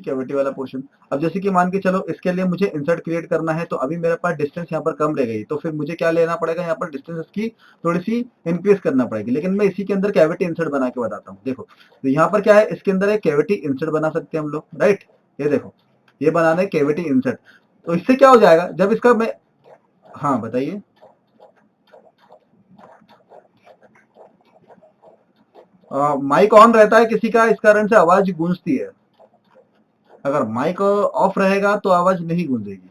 Cavity वाला portion. अब जैसे कि मान के चलो इसके लिए मुझे इंसर्ट क्रिएट करना है, तो अभी मेरे पास डिस्टेंस यहाँ पर कम रह गई, तो फिर मुझे क्या लेना पड़ेगा, यहाँ पर डिस्टेंस इसकी थोड़ी सी इंक्रीज करना पड़ेगी। लेकिन मैं इसी के अंदर कैविटी इंसर्ट बना के बताता हूँ। देखो तो यहाँ पर क्या है, इसके अंदर एक कैविटी इंसर्ट बना सकते हैं हम लोग, राइट। ये देखो ये बनाना है कैविटी इंसर्ट। तो इससे क्या हो जाएगा, जब इसका मैं, हाँ बताइए। माइक ऑन रहता है किसी का, इस कारण से आवाज गूंजती है। अगर माइक ऑफ रहेगा तो आवाज नहीं गूंजेगी।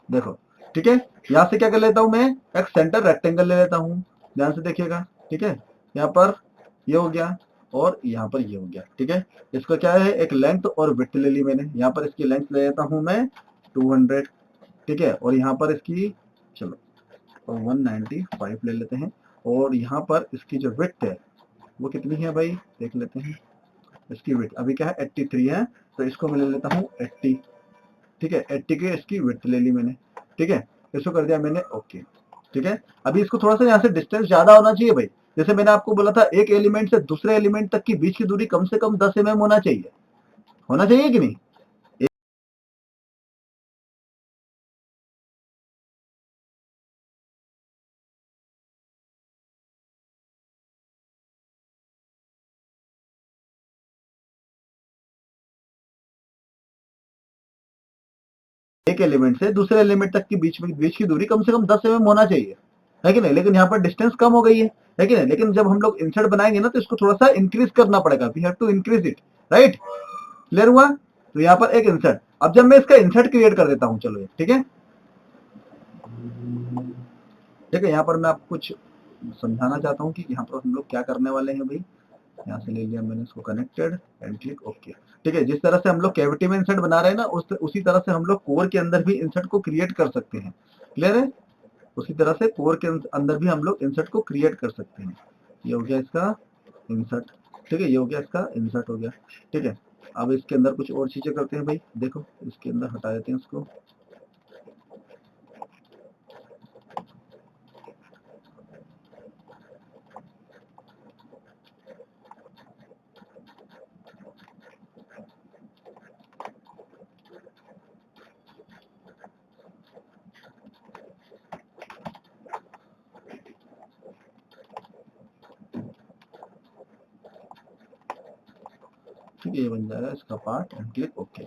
देखो ठीक है, यहां से क्या कर लेता हूं मैं, एक सेंटर रेक्टेंगल ले लेता हूं, ध्यान से देखिएगा। ठीक है, यहाँ पर ये हो गया और यहाँ पर ये हो गया। ठीक है, इसको क्या है, एक लेंथ और विड्थ ले ली मैंने। यहाँ पर इसकी लेंथ ले लेता हूं मैं 200। ठीक है, और यहाँ पर इसकी चलो 195 ले लेते हैं। और यहाँ पर इसकी जो विड्थ है वो कितनी है भाई, देख लेते हैं। इसकी विड्थ अभी क्या है 83 है, तो इसको मैं ले लेता हूँ 80। ठीक है, 80 की इसकी विड्थ ले ली मैंने। ठीक है, इसको कर दिया मैंने ओके। ठीक है, अभी इसको थोड़ा सा यहाँ से डिस्टेंस ज्यादा होना चाहिए भाई। जैसे मैंने आपको बोला था एक एलिमेंट से दूसरे एलिमेंट तक की बीच की दूरी कम से कम 10 mm होना चाहिए कि नहीं। एक एलिमेंट से दूसरे एलिमेंट तक की बीच की दूरी कम से कम 10 mm होना चाहिए, है कि नहीं। लेकिन यहाँ पर डिस्टेंस कम हो गई है कि नहीं। लेकिन जब हम लोग इंसर्ट बनाएंगे ना, तो इसको थोड़ा सा इंक्रीज करना पड़ेगा, we have to increase it, right. Clear हुआ। तो यहाँ पर एक इंसर्ट, अब जब मैं इसका इंसर्ट क्रिएट कर देता हूँ, चलो ठीक है। ठीक है, यहाँ पर मैं आपको कुछ समझाना चाहता हूँ कि यहाँ पर हम लोग क्या करने वाले हैं भाई। यहाँ से ले लिया मैंने इसको कनेक्टेड एंड क्लिक ओके। ठीक है, जिस तरह से हम लोग कैविटी में इंसर्ट बना रहे हैं ना, उसी तरह से हम लोग कोर के अंदर भी इंसर्ट को क्रिएट कर सकते हैं। क्लियर है, उसी तरह से कोर के अंदर भी हम लोग इंसर्ट को क्रिएट कर सकते हैं। ये हो गया इसका इंसर्ट। ठीक है, ये हो गया इसका इंसर्ट हो गया। ठीक है, अब इसके अंदर कुछ और चीजें करते हैं भाई। देखो इसके अंदर हटा देते हैं इसको। ठीक है, ये बन जाएगा इसका पार्ट एंड क्लिक ओके।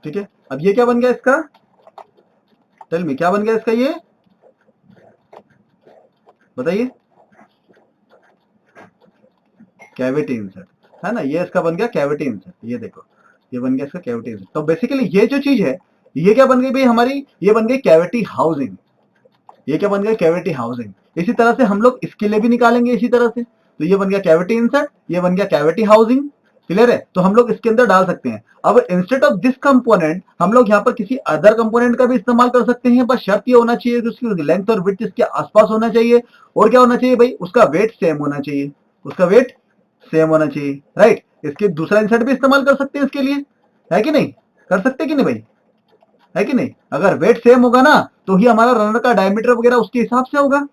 ठीक है, अब ये क्या बन गया इसका, टेल मी क्या बन गया इसका, ये बताइए। कैविटी इंसर्ट है ना, ये इसका बन गया कैविटी इंसर्ट। ये देखो ये बन गया इसका कैविटी इंसर्ट। तो बेसिकली ये जो चीज है, ये क्या बन गई भाई हमारी, ये बन गई कैविटी हाउसिंग। ये क्या बन गया, कैविटी हाउसिंग। इसी तरह से हम लोग इसके लिए भी निकालेंगे इसी तरह से। तो ये बन गया कैविटी इंसर्ट, ये बन गया कैविटी हाउसिंग। क्लियर है, तो हम लोग इसके अंदर डाल सकते हैं। अब इंस्टेड ऑफ दिस कंपोनेंट हम लोग यहाँ पर किसी अदर कंपोनेंट का भी इस्तेमाल कर सकते हैं। बस शर्त ये होना चाहिए कि उसकी लेंथ और विड्थ इसके आसपास होना चाहिए। और क्या होना चाहिए भाई, उसका वेट सेम होना चाहिए, उसका वेट सेम होना चाहिए, राइट। इसके दूसरा इंसर्ट भी इस्तेमाल कर सकते हैं इसके लिए, है कि नहीं, कर सकते कि नहीं भाई, है कि नहीं। अगर वेट सेम होगा ना, तो ही हमारा रनर का डायमीटर वगैरह उसके हिसाब से होगा,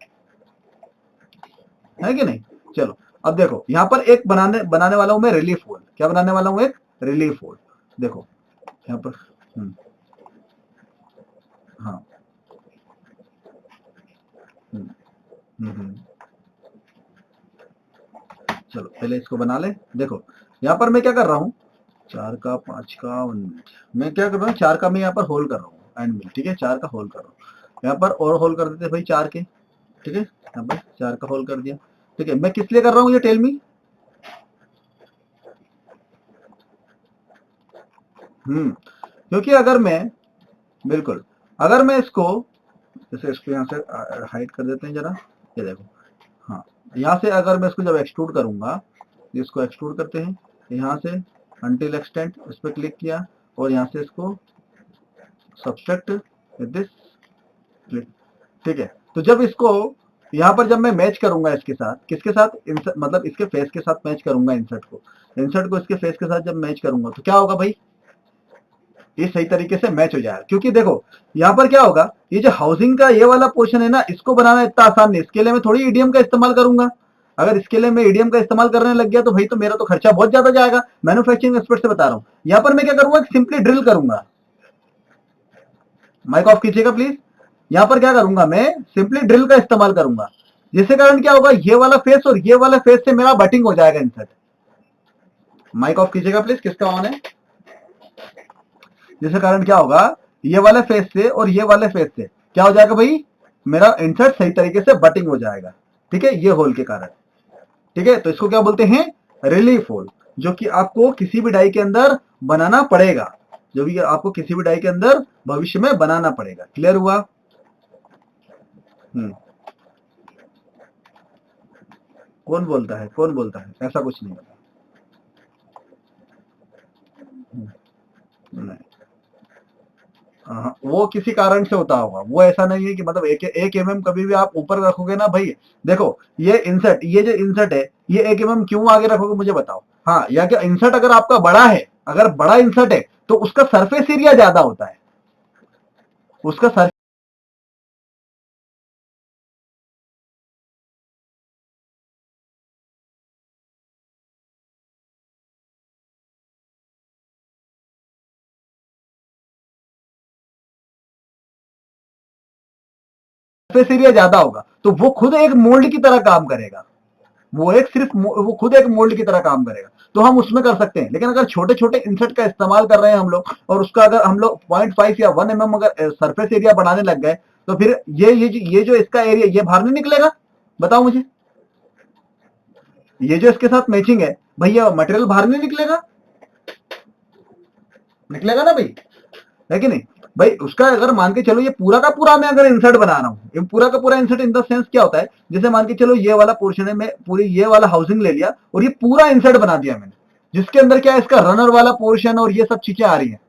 है कि नहीं। चलो अब देखो यहाँ पर एक बनाने बनाने वाला हूं मैं रिलीफ होल। क्या बनाने वाला हूं, एक रिलीफ होल। देखो यहाँ पर हाँ हम्म, हम्म। चलो पहले इसको बना ले। देखो यहाँ पर मैं क्या कर रहा हूँ, 4 का 5 का 1 मिनट, मैं क्या कर रहा हूँ, 4 का मैं यहाँ पर होल कर रहा हूँ एंड मिल। ठीक है, 4 का होल कर रहा हूँ यहाँ पर, और होल कर देते भाई 4 के। ठीक है, यहाँ पर 4 का होल कर दिया। ठीक है, मैं किस लिए कर रहा हूँ ये, टेल मी। क्योंकि अगर मैं, बिल्कुल, अगर मैं इसको, जैसे इसको यहाँ से हाइड कर देते हैं जरा, ये देखो, हाँ, यहाँ से अगर मैं इसको जब एक्सट्रूड करूंगा, इसको एक्सट्रूड करते हैं यहाँ से अनटिल एक्सटेंट, इस पर क्लिक किया और यहाँ से इसको सब्सट्रैक्ट विद दिस क्लिक। ठीक है, तो जब इसको यहाँ पर जब मैं मैच करूंगा इसके साथ, किसके साथ, मतलब इसके फेस के साथ मैच करूंगा इंसर्ट को इसके फेस के साथ जब मैच करूंगा, तो क्या होगा भाई, ये सही तरीके से मैच हो जाएगा। क्योंकि देखो यहाँ पर क्या होगा, ये जो हाउसिंग का ये वाला पोर्शन है ना, इसको बनाना इतना आसान नहीं, इसके लिए मैं थोड़ी ईडीएम का इस्तेमाल करूंगा। अगर इसके लिए मैं ईडीएम का इस्तेमाल करने लग गया तो भाई तो मेरा तो खर्चा बहुत ज्यादा जाएगा। मैन्युफैक्चरिंग एक्सपर्ट से बता रहा हूं। यहां पर मैं क्या करूंगा, सिंपली ड्रिल करूंगा। माइक ऑफ कीजिएगा प्लीज। यहां पर क्या करूंगा, मैं सिंपली ड्रिल का इस्तेमाल करूंगा, जिसके कारण क्या होगा, ये वाला फेस और ये वाला फेस से मेरा बटिंग हो जाएगा इंसर्ट। माइक ऑफ कीजिएगा प्लीज, किसका ऑन है। जिसके कारण क्या होगा, ये वाले फेस से और ये वाले फेस से क्या हो जाएगा भाई, मेरा इंसर्ट सही तरीके से बटिंग हो जाएगा। ठीक है, ये होल के कारण। ठीक है, तो इसको क्या बोलते हैं, रिलीफ होल, जो कि आपको किसी भी डाई के अंदर बनाना पड़ेगा, जो भी आपको किसी भी डाई के अंदर भविष्य में बनाना पड़ेगा। क्लियर हुआ। कौन बोलता है, कौन बोलता है, ऐसा कुछ नहीं होता। नहीं, हाँ, वो किसी कारण से होता होगा, वो ऐसा नहीं है कि मतलब एक एमएम कभी भी आप ऊपर रखोगे ना भाई। देखो ये इंसर्ट, ये जो इंसर्ट है, ये एक एमएम क्यों आगे रखोगे मुझे बताओ। हाँ, या कि इंसर्ट अगर आपका बड़ा है, अगर बड़ा इंसर्ट है तो उसका सरफेस एरिया ज्यादा होता है, उसका सरफेस एरिया ज्यादा होगा, तो वो खुद एक मोल्ड की तरह काम करेगा। वो खुद एक मोल्ड की तरह काम करेगा, तो हम उसमें कर सकते हैं। लेकिन अगर छोटे छोटे इंसर्ट का इस्तेमाल कर रहे हैं हम लोग, और उसका अगर हम लोग 0.5 या 1 mm अगर सरफेस एरिया बढ़ाने लग गए, तो फिर ये जो इसका एरिया ये बाहर नहीं निकलेगा। बताओ मुझे, ये जो इसके साथ मैचिंग है भैया, मटेरियल बाहर नहीं निकलेगा, निकलेगा ना भाई, है कि नहीं भाई। उसका अगर मान के चलो, ये पूरा का पूरा मैं अगर इंसर्ट बना रहा हूँ, ये पूरा का पूरा इंसर्ट इन द सेंस क्या होता है, जैसे मान के चलो ये वाला पोर्शन है, मैं पूरी ये वाला हाउसिंग ले लिया और ये पूरा इंसर्ट बना दिया मैंने, जिसके अंदर क्या है, इसका रनर वाला पोर्शन और ये सब चीजें आ रही है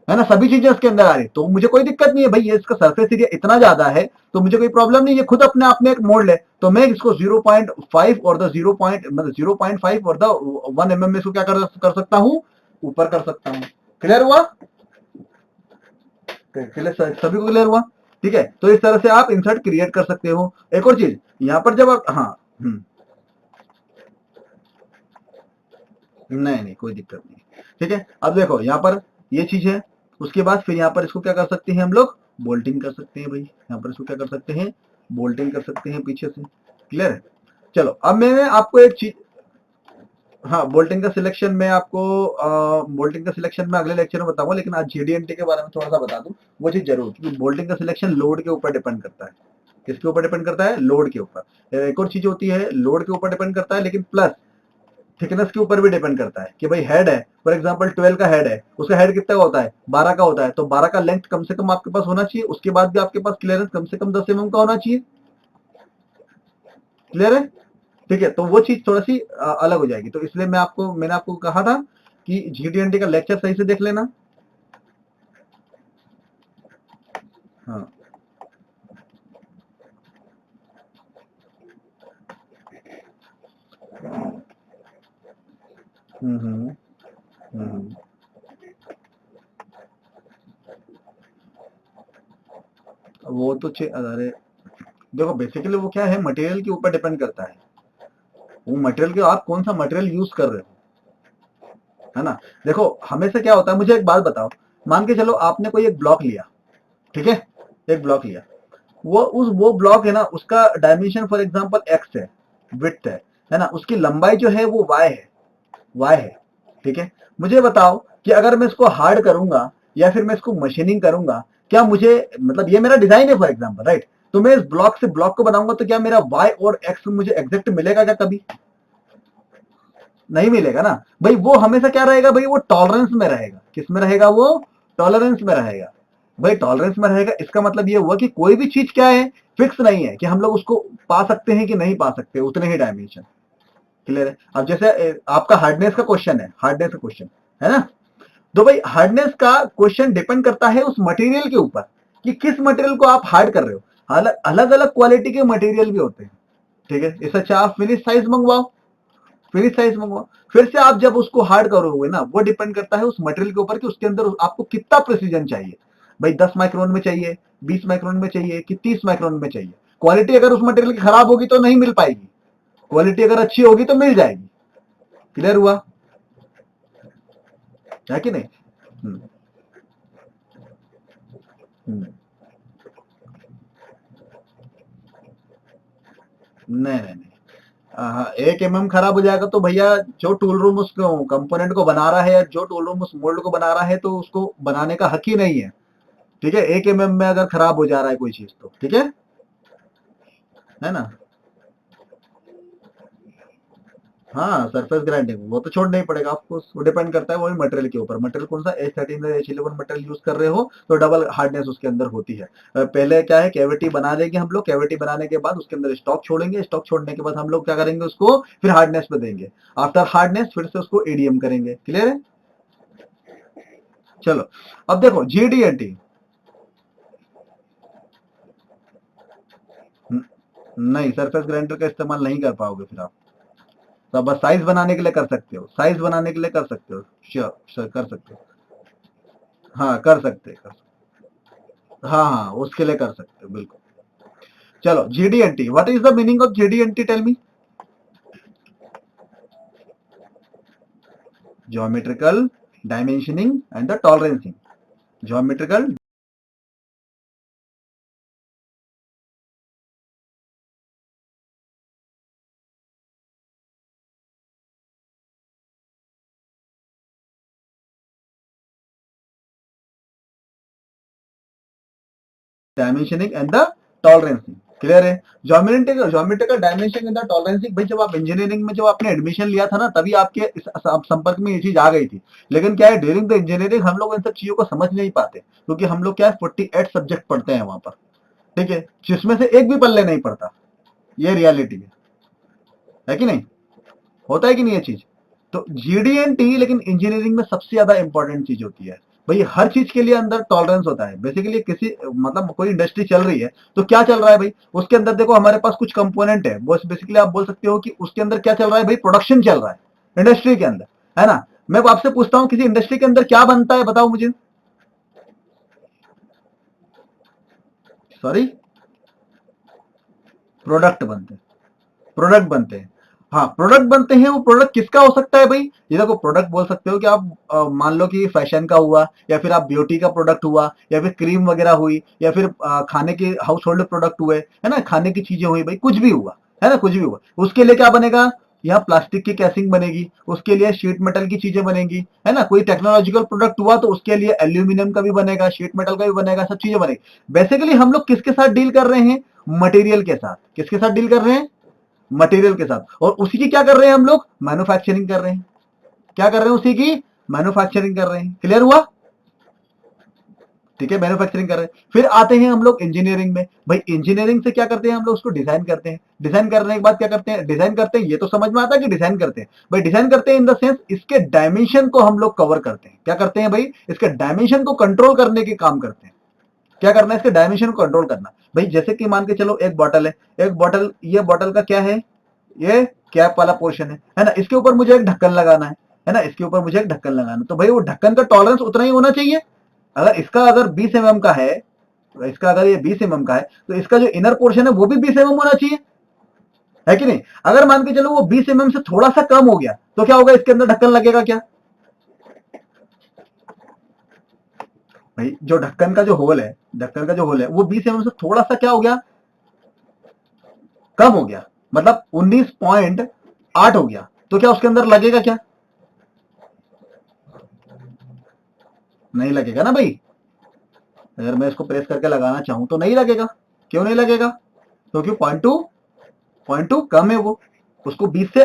ना, सभी चीजें इसके अंदर आ रही है, तो मुझे कोई दिक्कत नहीं है भाई, ये इसका सरफेस एरिया इतना ज्यादा है तो मुझे कोई प्रॉब्लम नहीं है, खुद अपने आप में एक मोल्ड है, तो मैं इसको 0.5 और द 0.5 और द 1 mm में इसको क्या कर सकता हूँ, ऊपर कर सकता हूँ। क्लियर हुआ, क्लियर, सभी को क्लियर हुआ। ठीक है, तो इस तरह से आप इंसर्ट क्रिएट कर सकते हो। एक और चीज यहाँ पर जब आप, हाँ, नहीं नहीं कोई दिक्कत नहीं। ठीक है, अब देखो यहाँ पर ये चीज है, उसके बाद फिर यहाँ पर इसको क्या कर सकते हैं हम लोग, बोल्टिंग कर सकते हैं भाई, यहाँ पर इसको क्या कर सकते हैं, बोल्टिंग कर सकते हैं पीछे से। क्लियर है। चलो अब मैंने आपको एक चीज, हाँ, बोल्टिंग का सिलेक्शन मैं आपको बोल्टिंग का सिलेक्शन मैं अगले लेक्चर में बताऊंगा, लेकिन आज जीडीएनटी के बारे में थोड़ा सा बता दूं वो चीज जरूर, क्योंकि बोल्टिंग का सिलेक्शन लोड के ऊपर डिपेंड करता है। किसके ऊपर डिपेंड करता है, लोड के ऊपर। एक और चीज होती है, लोड के ऊपर डिपेंड करता है, लेकिन प्लस थिकनेस के ऊपर भी डिपेंड करता है कि भाई हेड है, फॉर एग्जांपल 12 का हेड है, उसका हेड कितना का होता है, 12 का होता है, तो 12 का लेंथ कम से कम आपके पास होना चाहिए, उसके बाद भी आपके पास क्लियरेंस कम से कम 10 mm का होना चाहिए। क्लियर है। ठीक है, तो वो चीज थोड़ी सी अलग हो जाएगी, तो इसलिए मैंने आपको कहा था कि जीडीएनटी का लेक्चर सही से देख लेना। हाँ, हम्म हम्म हम्म। वो तो अरे देखो, बेसिकली वो क्या है, मटेरियल के ऊपर डिपेंड करता है, वो मटेरियल के आप कौन सा मटेरियल यूज कर रहे हो, है ना। देखो हमेशा क्या होता है, मुझे एक बात बताओ, मान के चलो आपने कोई एक ब्लॉक लिया, ठीक है, एक ब्लॉक लिया, वो ब्लॉक है ना, उसका डायमेंशन फॉर एग्जांपल एक्स है, विड्थ है ना, उसकी लंबाई जो है वो वाई है। ठीक है, मुझे बताओ कि अगर मैं इसको हार्ड करूंगा या फिर मैं इसको मशीनिंग करूंगा, क्या मुझे, मतलब ये मेरा डिजाइन है फॉर एग्जांपल, राइट, तो मैं इस ब्लॉक से ब्लॉक को बनाऊंगा तो क्या मेरा वाई और एक्स मुझे एग्जैक्ट मिलेगा क्या कभी, नहीं मिलेगा ना भाई। वो हमेशा क्या रहेगा भाई, वो टॉलरेंस में रहेगा, किस में रहेगा, वो टॉलरेंस में रहेगा भाई, टॉलरेंस में रहेगा। इसका मतलब ये हुआ कि कोई भी चीज क्या है, फिक्स नहीं है कि हम लोग उसको पा सकते हैं कि नहीं पा सकते उतने ही डायमेंशन। क्लियर है। अब जैसे आपका हार्डनेस का क्वेश्चन है, हार्डनेस का क्वेश्चन है ना, तो भाई हार्डनेस का क्वेश्चन डिपेंड करता है उस मटेरियल के ऊपर कि किस मटेरियल को आप हार्ड कर रहे हो। अलग अलग क्वालिटी के मटेरियल भी होते हैं। ठीक है, इससे अच्छा आप फिनिश साइज मंगवाओ, फिनिश साइज मंगवाओ, फिर से आप जब उसको हार्ड करोगे ना, वो डिपेंड करता है उस मटेरियल के ऊपर कि उसके अंदर आपको कितना प्रिसीजन चाहिए भाई, 10 माइक्रोन में चाहिए, 20 माइक्रोन में चाहिए कि 30 माइक्रोन में चाहिए। क्वालिटी अगर उस मटेरियल की खराब होगी तो नहीं मिल पाएगी, क्वालिटी अगर अच्छी होगी तो मिल जाएगी। क्लियर हुआ है कि नहीं? हम्म, हम्म, नहीं नहीं नहीं। हाँ, 1 mm खराब हो जाएगा तो भैया जो टूल रूम उसको कंपोनेंट को बना रहा है, या जो टूल रूम उस मोल्ड को बना रहा है, तो उसको बनाने का हक ही नहीं है। ठीक है, 1 mm में अगर खराब हो जा रहा है कोई चीज तो ठीक है ना? हाँ, सरफेस ग्राइंडिंग वो तो छोड़ना ही पड़ेगा आपको, वो डिपेंड करता है वो भी मटेरियल के ऊपर। मटेरियल कौन सा, H13 या H11 मटेरियल यूज कर रहे हो तो डबल हार्डनेस उसके अंदर होती है। पहले क्या है, कैविटी बना देंगे हम लोग, कैविटी बनाने के बाद उसके अंदर स्टॉक छोड़ेंगे, स्टॉक छोड़ने के बाद हम लोग क्या करेंगे, उसको फिर हार्डनेस पे देंगे। आफ्टर हार्डनेस फिर से उसको एडीएम करेंगे। क्लियर है? चलो, अब देखो जीडीएनटी। नहीं, सरफेस ग्राइंडर का इस्तेमाल नहीं कर पाओगे फिर आप। तो बस साइज बनाने के लिए कर सकते हो, साइज बनाने के लिए कर सकते हो। श्योर श्योर, कर सकते हो। हाँ, कर सकते हैं, कर सकते। हाँ हाँ, उसके लिए कर सकते हो बिल्कुल। चलो, GD&T, what is the meaning of GD&T, tell me. Geometrical dimensioning and the tolerancing. Geometrical dimensioning and the tolerancing. Clear है? Geometrical geometrical dimension and the tolerancing, भाई जब आप इंजीनियरिंग में जब आपने एडमिशन लिया था ना, तभी आपके संपर्क में ये चीज आ गई थी। लेकिन क्या है, ड्यूरिंग द इंजीनियरिंग हम लोग इन सब चीजों को समझ नहीं पाते, क्योंकि हम लोग क्या है 48 सब्जेक्ट पढ़ते हैं वहां पर। ठीक है, जिसमें से एक भी पल्ले नहीं पड़ता। ये रियलिटी है कि नहीं? होता है कि नहीं ये चीज? तो जीडीएनटी लेकिन इंजीनियरिंग में सबसे ज्यादा इंपॉर्टेंट चीज होती है। भाई हर चीज के लिए अंदर टॉलरेंस होता है। बेसिकली किसी मतलब कोई इंडस्ट्री चल रही है तो क्या चल रहा है भाई, उसके अंदर देखो हमारे पास कुछ कंपोनेंट है, बस बेसिकली आप बोल सकते हो कि उसके अंदर क्या चल रहा है भाई, प्रोडक्शन चल रहा है इंडस्ट्री के अंदर, है ना? मैं आपसे पूछता हूँ किसी इंडस्ट्री के अंदर क्या बनता है, बताओ मुझे। सॉरी, प्रोडक्ट बनते हैं, प्रोडक्ट बनते हैं। हाँ, प्रोडक्ट बनते हैं। वो प्रोडक्ट किसका हो सकता है भाई, ये देखो प्रोडक्ट बोल सकते हो कि आप मान लो कि फैशन का हुआ, या फिर आप ब्यूटी का प्रोडक्ट हुआ, या फिर क्रीम वगैरह हुई, या फिर खाने के हाउस होल्ड प्रोडक्ट हुए, है ना, खाने की चीजें हुई भाई, कुछ भी हुआ, है ना, कुछ भी हुआ, उसके लिए क्या बनेगा, यहाँ प्लास्टिक की कैसिंग बनेगी, उसके लिए शीट मेटल की चीजें बनेगी, है ना, कोई टेक्नोलॉजिकल प्रोडक्ट हुआ तो उसके लिए एल्यूमिनियम का भी बनेगा, शीट मेटल का भी बनेगा, सब चीजें बनेगी। बेसिकली हम लोग किसके साथ डील कर रहे हैं, मटेरियल के साथ। किसके साथ डील कर रहे हैं, मटेरियल के साथ। और उसी की क्या कर रहे हैं हम लोग, मैन्युफैक्चरिंग कर रहे हैं। क्या कर रहे हैं, उसी की मैन्युफैक्चरिंग कर रहे हैं। क्लियर हुआ? ठीक है, मैन्युफैक्चरिंग कर रहे हैं। फिर आते हैं हम लोग इंजीनियरिंग में। भाई इंजीनियरिंग से क्या करते हैं हम लोग, उसको डिजाइन करते हैं। डिजाइन करने के बाद क्या करते हैं, डिजाइन करते हैं, ये तो समझ में आता है कि डिजाइन करते हैं। भाई डिजाइन करते हैं इन द सेंस इसके डायमेंशन को हम लोग कवर करते हैं। क्या करते हैं भाई, इसके डायमेंशन को कंट्रोल करने के काम करते हैं। क्या करना है, इसके डायमेंशन को कंट्रोल करना। भाई जैसे कि मान के चलो एक बॉटल है, एक बॉटल, ये बॉटल का क्या है, ये कैप वाला पोर्शन है ना, इसके ऊपर मुझे एक ढक्कन लगाना है ना, इसके ऊपर मुझे एक ढक्कन लगाना, तो भाई वो ढक्कन का टॉलरेंस उतना ही होना चाहिए। अगर इसका अगर 20 mm का है, तो इसका अगर ये 20 mm का है, तो इसका जो इनर पोर्शन है वो भी 20 mm होना चाहिए, है कि नहीं? अगर मान के चलो वो 20 mm से थोड़ा सा कम हो गया, तो क्या होगा, इसके अंदर ढक्कन लगेगा क्या? भाई जो ढक्कन का जो होल है, ढक्कन का जो होल है वो 20 mm से थोड़ा सा क्या हो गया, कम हो गया, मतलब 19.8 हो गया, तो क्या उसके अंदर लगेगा क्या? नहीं लगेगा ना भाई। अगर मैं इसको प्रेस करके लगाना चाहूं तो नहीं लगेगा। क्यों नहीं लगेगा? क्योंकि पॉइंट टू कम है वो, उसको 20 से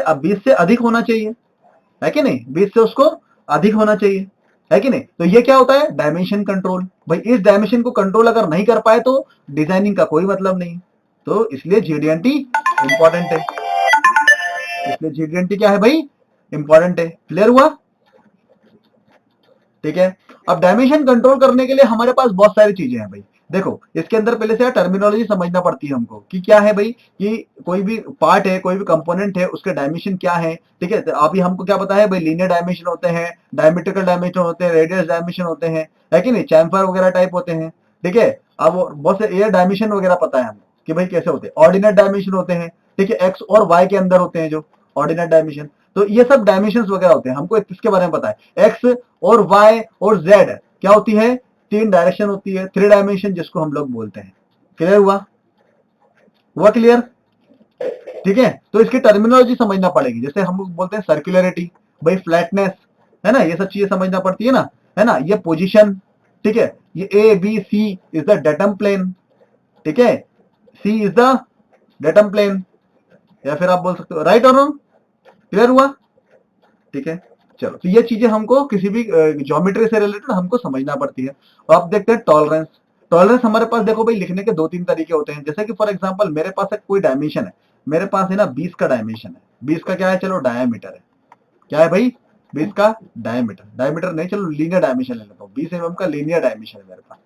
अधिक होना चाहिए, है कि नहीं? 20 से उसको अधिक होना चाहिए, है कि नहीं? तो ये क्या होता है, डायमेंशन कंट्रोल। भाई इस डायमेंशन को कंट्रोल अगर नहीं कर पाए तो डिजाइनिंग का कोई मतलब नहीं। तो इसलिए जीडीएनटी इंपॉर्टेंट है। इसलिए जीडीएनटी क्या है भाई, इंपॉर्टेंट है। क्लियर हुआ? ठीक है। अब डायमेंशन कंट्रोल करने के लिए हमारे पास बहुत सारी चीजें हैं भाई। देखो इसके अंदर पहले से टर्मिनोलॉजी समझना पड़ती है हमको कि क्या है भाई, कि कोई भी पार्ट है, कोई भी कंपोनेंट है, उसके डायमेंशन क्या है। ठीक है, तो अभी हमको क्या पता है भाई, लीनियर डायमेंशन होते हैं, डायमेट्रिकल डायमेंशन होते हैं, रेडियस डायमेंशन होते हैं, है कि नहीं, चैम्फर वगैरह टाइप होते हैं। ठीक है, अब बहुत से एयर डायमेंशन वगैरह पता है हमको। कि भाई कैसे होते हैं, ऑर्डिनेट डायमेंशन होते हैं, ठीक है, एक्स और वाई के अंदर होते हैं जो ऑर्डिनेट डायमेंशन। तो ये सब डायमेंशन वगैरह होते हैं, हमको इसके बारे में पता है। एक्स और वाई और जेड क्या होती है, तीन डायरेक्शन होती है, थ्री डायमेंशन जिसको हम लोग बोलते हैं। क्लियर हुआ क्लियर? ठीक है, तो इसकी टर्मिनोलॉजी समझना पड़ेगी। जैसे हम लोग बोलते हैं सर्कुलरिटी, भाई फ्लैटनेस, है ना, ये सब चीजें समझना पड़ती है ना, है ना। ये पोजीशन, ठीक है, ये A B C is the datum plane, ठीक है, C is the datum plane, या फिर आप बोल सकते हो राइट और रॉन्ग। क्लियर हुआ? ठीक है, चलो, तो ये चीजें हमको किसी भी ज्योमेट्री से रिलेटेड हमको समझना पड़ती है। और आप देखते हैं टॉलरेंस। टॉलरेंस हमारे पास देखो भाई, लिखने के दो तीन तरीके होते हैं। जैसे कि फॉर एग्जांपल मेरे पास एक कोई डायमेंशन है, मेरे पास है ना 20 का डायमेंशन है। 20 का क्या है, चलो डायमीटर है। क्या है भाई, 20 का डायमीटर, डायमीटर नहीं, चलो लीनियर डायमेंशन ले लेता हूँ, 20 mm का लीनियर डायमेंशन है मेरे पास।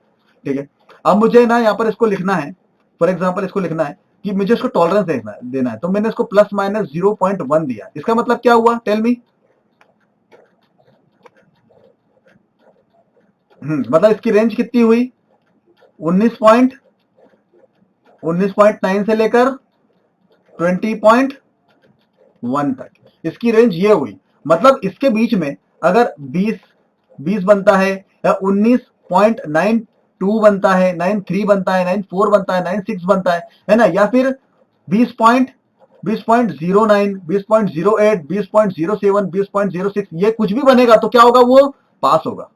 ठीक है, अब मुझे ना यहाँ पर इसको लिखना है, फॉर एग्जाम्पल इसको लिखना है कि मुझे इसको टॉलरेंस देना है, तो मैंने इसको प्लस माइनस 0.1 दिया। इसका मतलब क्या हुआ, टेल मी। मतलब इसकी रेंज कितनी हुई, 19.9 से लेकर 20.1 तक इसकी रेंज ये हुई। मतलब इसके बीच में अगर 20 बनता है, या 19.92 बनता है, 93 बनता है, 94 बनता है, 96 बनता है ना, या फिर 20.09, 20.08, 20.07, 20.06, ये कुछ भी बनेगा तो क्या होगा, वो पास होगा।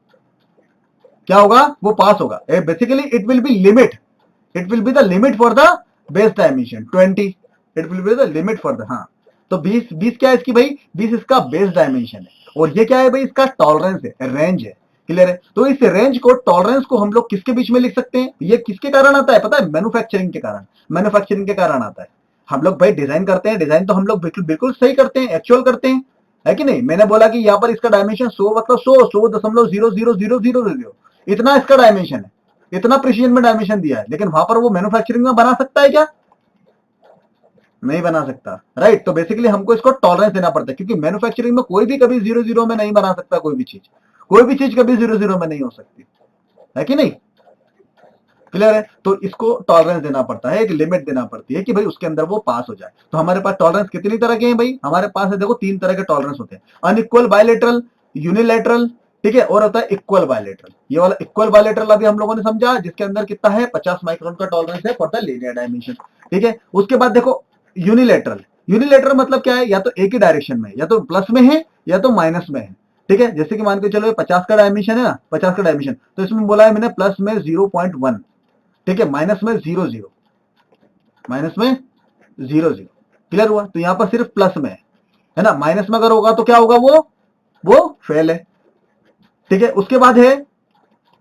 क्या होगा, वो पास होगा। Basically it will be limit, it will be the limit for the base dimension 20, it will be the limit for the, हाँ। तो 20 क्या है इसकी भाई, 20 इसका बेस डायमेंशन है, और ये क्या है भाई, इसका टॉलरेंस है, रेंज है। क्लियर है? तो इस रेंज को, टॉलरेंस को हम लोग किसके बीच में लिख सकते हैं, ये किसके कारण आता है पता है, मैन्युफैक्चरिंग के कारण। मैन्युफैक्चरिंग के कारण आता है। हम लोग भाई डिजाइन करते हैं, डिजाइन तो हम लोग बिल्कुल बिल्कुल सही करते हैं, एक्चुअल करते हैं, है कि नहीं। मैंने बोला कि यहाँ पर इसका डायमेंशन 100 मतलब 100.000000, इतना इसका डायमेंशन है, इतना प्रिसीजन में डायमेंशन दिया है, लेकिन वहां पर वो मैन्युफैक्चरिंग में बना सकता है क्या, नहीं बना सकता, राइट। तो बेसिकली हमको इसको टॉलरेंस देना पड़ता है, क्योंकि मैन्युफैक्चरिंग में कोई भी कभी 00 में नहीं बना सकता, कोई भी चीज कभी 00 में नहीं हो सकती, है कि नहीं। क्लियर है? तो इसको टॉलरेंस देना पड़ता है, एक लिमिट देना पड़ती है कि भाई उसके अंदर वो पास हो जाए। तो हमारे पास टॉलरेंस कितनी तरह के हैं भाई, हमारे पास है देखो 3 तरह के टॉलरेंस होते हैं, अनइक्वल बायलेटरल, यूनिलेटरल, ठीक है, और होता है इक्वल बायलेटरल। ये वाला इक्वल बायलेटरल अभी हम लोगों ने समझा, जिसके अंदर कितना है, 50 माइक्रोन का टॉलरेंस है फॉर द लीनियर डायमेंशन। ठीक है, उसके बाद देखो यूनिलेटरल। यूनिलेटरल मतलब क्या है, या तो एक ही डायरेक्शन में, या तो प्लस में है या तो माइनस में है। ठीक है, जैसे कि मान के चलो 50 का डायमेंशन है ना, 50 का डायमेंशन, तो इसमें बोला है मैंने प्लस में 0.1, ठीक है, माइनस में 0.0, माइनस में 0.0। क्लियर हुआ? तो यहां पर सिर्फ प्लस में है ना, माइनस में अगर होगा तो क्या होगा, वो फेल है। ठीक है, उसके बाद है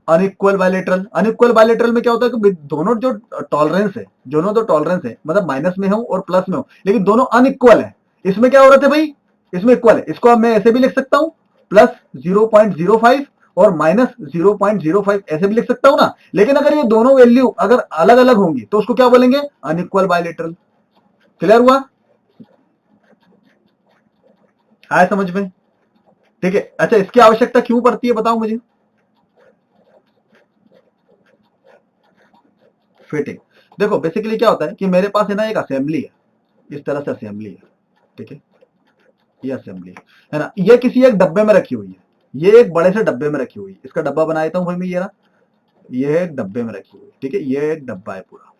अनइक्वल बायलेटरल। अनइक्वल बायलेटरल में क्या होता है कि दोनों जो टॉलरेंस है, दोनों जो टॉलरेंस है, मतलब माइनस में हो और प्लस में हो, लेकिन दोनों अनइक्वल है। इसमें क्या हो रहा था भाई, इसमें इक्वल है। इसको अब मैं ऐसे भी लिख सकता हूं, प्लस 0.05 और माइनस 0.05, ऐसे भी लिख सकता हूं ना। लेकिन अगर ये दोनों वैल्यू अगर अलग अलग होंगी तो उसको क्या बोलेंगे, अनइक्वल बायलेटरल। क्लियर हुआ? आया समझ में? ठीक है, अच्छा, इसकी आवश्यकता क्यों पड़ती है बताओ मुझे। फिटिंग। देखो बेसिकली क्या होता है कि मेरे पास है ना एक असेंबली है, इस तरह से असेंबली है, ठीक है, ये असेंबली है ना, ये किसी एक डब्बे में रखी हुई है, ये एक बड़े से डब्बे में रखी हुई है। इसका डब्बा बना देता हूं भाई मैं, ये रहा, ये एक डब्बे में रखी हुई है, ठीक है, ये एक डब्बा है पूरा।